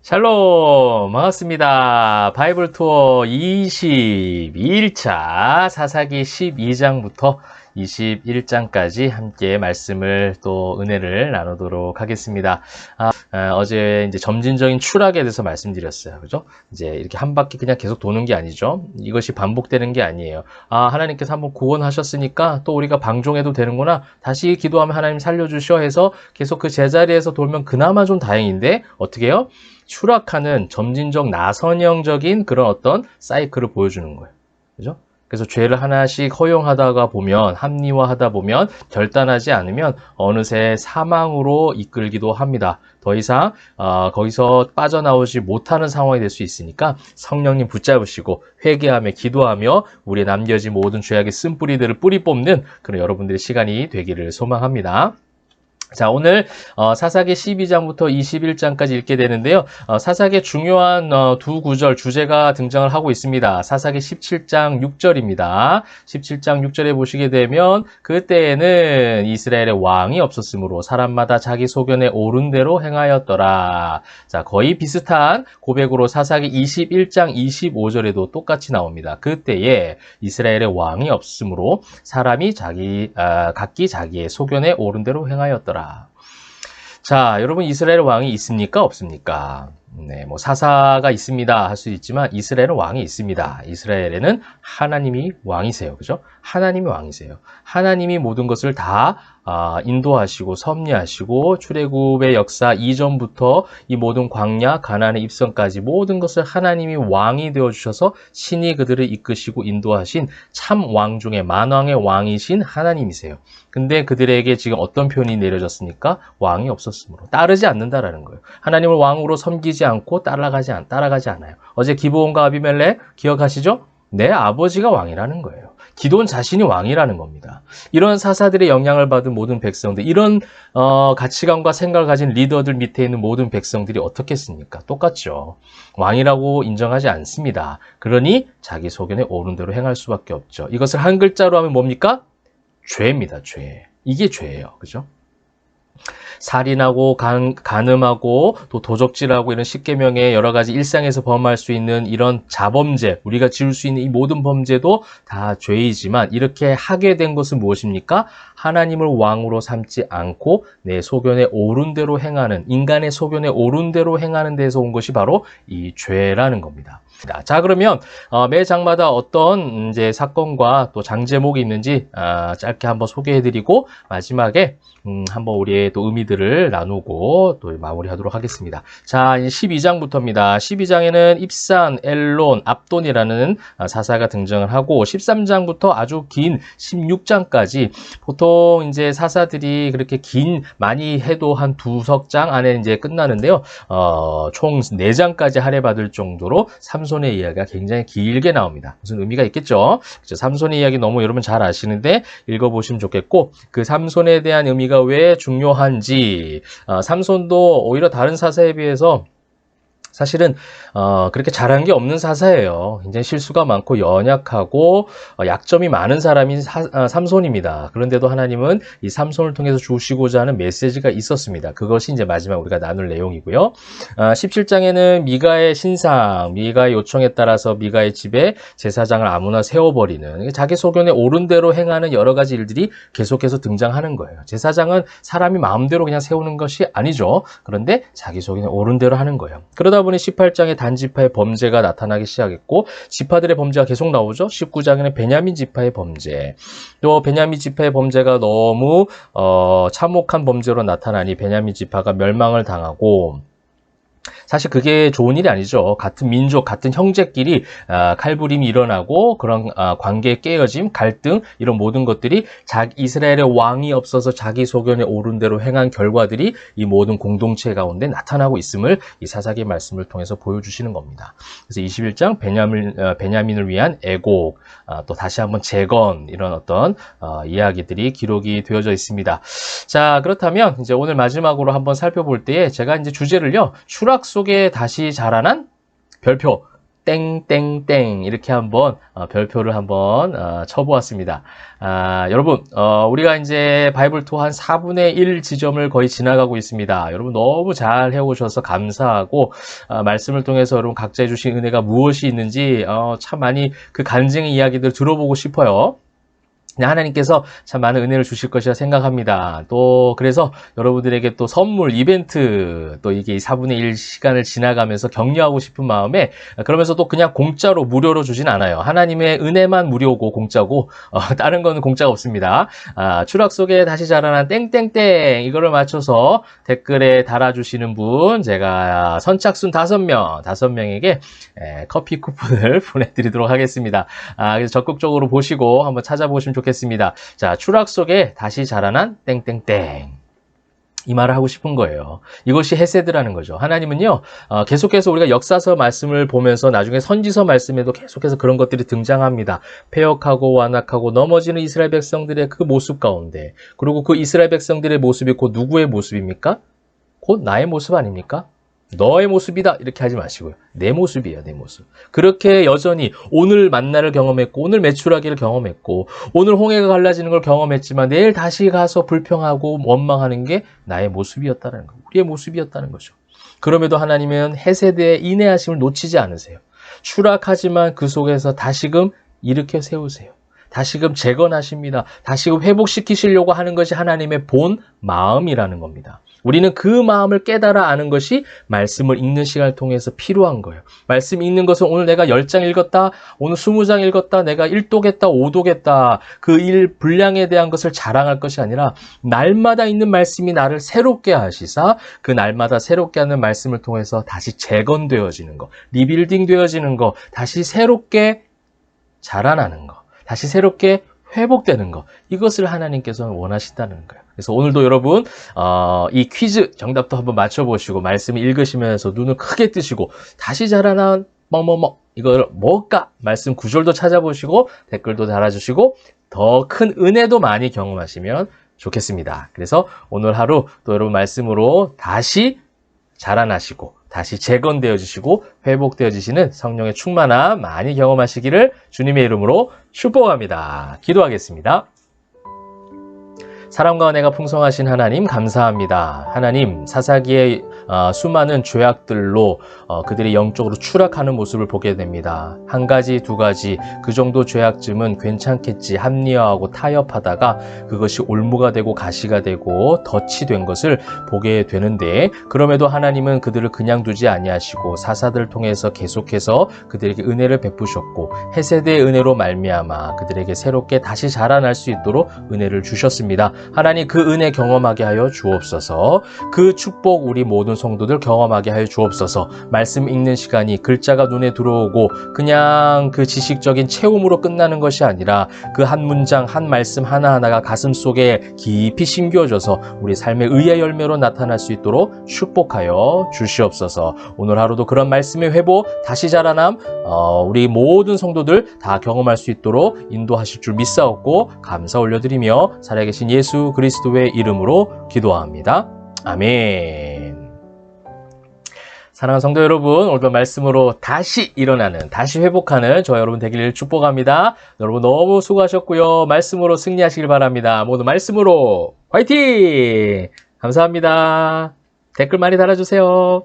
샬롬 반갑습니다. 바이블 투어 22일차 사사기 12장부터 21장까지 함께 말씀을 또 은혜를 나누도록 하겠습니다. 어제 이제 점진적인 추락에 대해서 말씀드렸어요. 그죠? 이제 이렇게 한 바퀴 그냥 계속 도는 게 아니죠. 이것이 반복되는 게 아니에요. 하나님께서 한번 구원하셨으니까 또 우리가 방종해도 되는구나. 다시 기도하면 하나님 살려주셔 해서 계속 그 제자리에서 돌면 그나마 좀 다행인데 어떻게 해요? 추락하는 점진적 나선형적인 그런 어떤 사이클을 보여주는 거예요. 그죠? 그래서 죄를 하나씩 허용하다가 보면, 합리화하다 보면, 결단하지 않으면 어느새 사망으로 이끌기도 합니다. 더 이상 거기서 빠져나오지 못하는 상황이 될 수 있으니까 성령님 붙잡으시고 회개하며 기도하며 우리의 남겨진 모든 죄악의 쓴뿌리들을 뿌리 뽑는 그런 여러분들의 시간이 되기를 소망합니다. 자, 오늘 사사기 12장부터 21장까지 읽게 되는데요. 사사기의 중요한 두 구절 주제가 등장을 하고 있습니다. 사사기 17장 6절입니다. 17장 6절에 보시게 되면 그때에는 이스라엘의 왕이 없었으므로 사람마다 자기 소견에 옳은 대로 행하였더라. 자, 거의 비슷한 고백으로 사사기 21장 25절에도 똑같이 나옵니다. 그때에 이스라엘의 왕이 없으므로 사람이 각기 자기의 소견에 옳은 대로 행하였더라. 자, 여러분 이스라엘 왕이 있습니까? 없습니까? 네, 뭐 사사가 있습니다 할 수 있지만 이스라엘은 왕이 있습니다. 이스라엘에는 하나님이 왕이세요. 그죠? 하나님이 왕이세요. 하나님이 모든 것을 다 인도하시고 섭리하시고 출애굽의 역사 이전부터 이 모든 광야, 가나안의 입성까지 모든 것을 하나님이 왕이 되어주셔서 신이 그들을 이끄시고 인도하신 참 왕 중에 만왕의 왕이신 하나님이세요. 근데 그들에게 지금 어떤 표현이 내려졌습니까? 왕이 없었으므로. 따르지 않는다라는 거예요. 하나님을 왕으로 섬기지 않고 따라가지 않아요. 어제 기브온과 아비멜렉 기억하시죠? 내 아버지가 왕이라는 거예요. 기돈 자신이 왕이라는 겁니다. 이런 사사들의 영향을 받은 모든 백성들, 이런 가치관과 생각을 가진 리더들 밑에 있는 모든 백성들이 어떻겠습니까? 똑같죠. 왕이라고 인정하지 않습니다. 그러니 자기 소견에 옳은 대로 행할 수밖에 없죠. 이것을 한 글자로 하면 뭡니까? 죄입니다. 죄. 이게 죄예요. 그죠? 살인하고 간음하고 또 도적질하고 이런 십계명의 여러 가지 일상에서 범할 수 있는 이런 자범죄, 우리가 지을 수 있는 이 모든 범죄도 다 죄이지만 이렇게 하게 된 것은 무엇입니까? 하나님을 왕으로 삼지 않고 내 소견에 옳은 대로 행하는, 인간의 소견에 옳은 대로 행하는 데서 온 것이 바로 이 죄라는 겁니다. 자, 그러면 매 장마다 어떤 이제 사건과 또 장제목이 있는지 짧게 한번 소개해드리고 마지막에 한번 우리의 또 의미들을 나누고 또 마무리하도록 하겠습니다. 자, 12장부터입니다. 12장에는 입산, 엘론, 압돈이라는 사사가 등장을 하고 13장부터 아주 긴 16장까지 보통 이제 사사들이 그렇게 많이 해도 한 두석 장 안에 이제 끝나는데요. 총 4장까지 할애받을 정도로 삼손의 이야기가 굉장히 길게 나옵니다. 무슨 의미가 있겠죠? 그렇죠? 삼손의 이야기 너무 여러분 잘 아시는데 읽어보시면 좋겠고 그 삼손에 대한 의미가 왜 중요한지 삼손도 오히려 다른 사사에 비해서 사실은 그렇게 잘한 게 없는 사사예요. 굉장히 실수가 많고 연약하고 약점이 많은 사람이 삼손입니다. 그런데도 하나님은 이 삼손을 통해서 주시고자 하는 메시지가 있었습니다. 그것이 이제 마지막 우리가 나눌 내용이고요. 17장에는 미가의 신상, 미가의 요청에 따라서 미가의 집에 제사장을 아무나 세워버리는 자기 소견에 옳은 대로 행하는 여러 가지 일들이 계속해서 등장하는 거예요. 제사장은 사람이 마음대로 그냥 세우는 것이 아니죠. 그런데 자기 소견에 옳은 대로 하는 거예요. 그러다 보니 18장에 단지파의 범죄가 나타나기 시작했고 지파들의 범죄가 계속 나오죠. 19장에는 베냐민 지파의 범죄, 또 베냐민 지파의 범죄가 너무 참혹한 범죄로 나타나니 베냐민 지파가 멸망을 당하고 사실 그게 좋은 일이 아니죠. 같은 민족, 같은 형제끼리 칼부림이 일어나고 그런 관계의 깨어짐, 갈등 이런 모든 것들이 이스라엘의 왕이 없어서 자기 소견에 옳은 대로 행한 결과들이 이 모든 공동체 가운데 나타나고 있음을 이 사사기 말씀을 통해서 보여주시는 겁니다. 그래서 21장 베냐민을 위한 애곡, 또 다시 한번 재건 이런 어떤 이야기들이 기록이 되어져 있습니다. 자, 그렇다면 이제 오늘 마지막으로 한번 살펴볼 때에 제가 이제 주제를요, 추락 속에 다시 자라난 별표, 땡땡땡 이렇게 한번 별표를 한번 쳐보았습니다. 여러분 우리가 이제 바이블 투어 한 4분의 1 지점을 거의 지나가고 있습니다. 여러분 너무 잘 해오셔서 감사하고 말씀을 통해서 여러분 각자 해주신 은혜가 무엇이 있는지 참 많이 그 간증의 이야기들 들어보고 싶어요. 하나님께서 참 많은 은혜를 주실 것이라 생각합니다. 또 그래서 여러분들에게 또 선물 이벤트 또 이게 4분의 1 시간을 지나가면서 격려하고 싶은 마음에 그러면서 또 그냥 공짜로 무료로 주진 않아요. 하나님의 은혜만 무료고 공짜고 다른 거는 공짜가 없습니다. 추락 속에 다시 자라난 땡땡땡 이거를 맞춰서 댓글에 달아주시는 분 제가 선착순 5명에게 커피 쿠폰을 보내드리도록 하겠습니다. 그래서 적극적으로 보시고 한번 찾아보시면 좋겠습니다. 자, 추락 속에 다시 자라난 땡땡땡. 이 말을 하고 싶은 거예요. 이것이 헤세드라는 거죠. 하나님은요, 계속해서 우리가 역사서 말씀을 보면서 나중에 선지서 말씀에도 계속해서 그런 것들이 등장합니다. 패역하고 완악하고 넘어지는 이스라엘 백성들의 그 모습 가운데, 그리고 그 이스라엘 백성들의 모습이 곧 누구의 모습입니까? 곧 나의 모습 아닙니까? 너의 모습이다 이렇게 하지 마시고요. 내 모습이에요. 내 모습. 그렇게 여전히 오늘 만나를 경험했고 오늘 매출하기를 경험했고 오늘 홍해가 갈라지는 걸 경험했지만 내일 다시 가서 불평하고 원망하는 게 나의 모습이었다는 거. 우리의 모습이었다는 거죠. 그럼에도 하나님은 헤세드의 인내하심을 놓치지 않으세요. 추락하지만 그 속에서 다시금 일으켜 세우세요. 다시금 재건하십니다. 다시금 회복시키시려고 하는 것이 하나님의 본 마음이라는 겁니다. 우리는 그 마음을 깨달아 아는 것이 말씀을 읽는 시간을 통해서 필요한 거예요. 말씀 읽는 것은 오늘 내가 10장 읽었다, 오늘 20장 읽었다, 내가 1도겠다, 5도겠다, 그 일 분량에 대한 것을 자랑할 것이 아니라 날마다 있는 말씀이 나를 새롭게 하시사 그 날마다 새롭게 하는 말씀을 통해서 다시 재건되어지는 거, 리빌딩 되어지는 거, 다시 새롭게 자라나는 거, 다시 새롭게 회복되는 거, 이것을 하나님께서는 원하신다는 거예요. 그래서 오늘도 여러분 이 퀴즈 정답도 한번 맞춰보시고 말씀을 읽으시면서 눈을 크게 뜨시고 다시 자라난 뭐뭐뭐 이걸 뭘까? 말씀 구절도 찾아보시고 댓글도 달아주시고 더 큰 은혜도 많이 경험하시면 좋겠습니다. 그래서 오늘 하루 또 여러분 말씀으로 다시 자라나시고 다시 재건되어 주시고 회복되어 주시는 성령의 충만함 많이 경험하시기를 주님의 이름으로 축복합니다. 기도하겠습니다. 사랑과 은혜가 풍성하신 하나님 감사합니다. 하나님 사사기의 수많은 죄악들로 그들이 영적으로 추락하는 모습을 보게 됩니다. 한 가지 두 가지 그 정도 죄악쯤은 괜찮겠지 합리화하고 타협하다가 그것이 올무가 되고 가시가 되고 덫이 된 것을 보게 되는데 그럼에도 하나님은 그들을 그냥 두지 아니하시고 사사들을 통해서 계속해서 그들에게 은혜를 베푸셨고 헤세드의 은혜로 말미암아 그들에게 새롭게 다시 자라날 수 있도록 은혜를 주셨습니다. 하나님 그 은혜 경험하게 하여 주옵소서. 그 축복 우리 모든 성도들 경험하게 하여 주옵소서. 말씀 읽는 시간이 글자가 눈에 들어오고 그냥 그 지식적인 체험으로 끝나는 것이 아니라 그 한 문장 한 말씀 하나하나가 가슴 속에 깊이 심겨져서 우리 삶의 의의 열매로 나타날 수 있도록 축복하여 주시옵소서. 오늘 하루도 그런 말씀의 회복 다시 자라남 우리 모든 성도들 다 경험할 수 있도록 인도하실 줄 믿사옵고 감사 올려드리며 살아계신 예수 그리스도의 이름으로 기도합니다. 아멘. 사랑하는 성도 여러분, 오늘도 말씀으로 다시 일어나는, 다시 회복하는 저와 여러분 되기를 축복합니다. 여러분 너무 수고하셨고요. 말씀으로 승리하시길 바랍니다. 모두 말씀으로 화이팅! 감사합니다. 댓글 많이 달아주세요.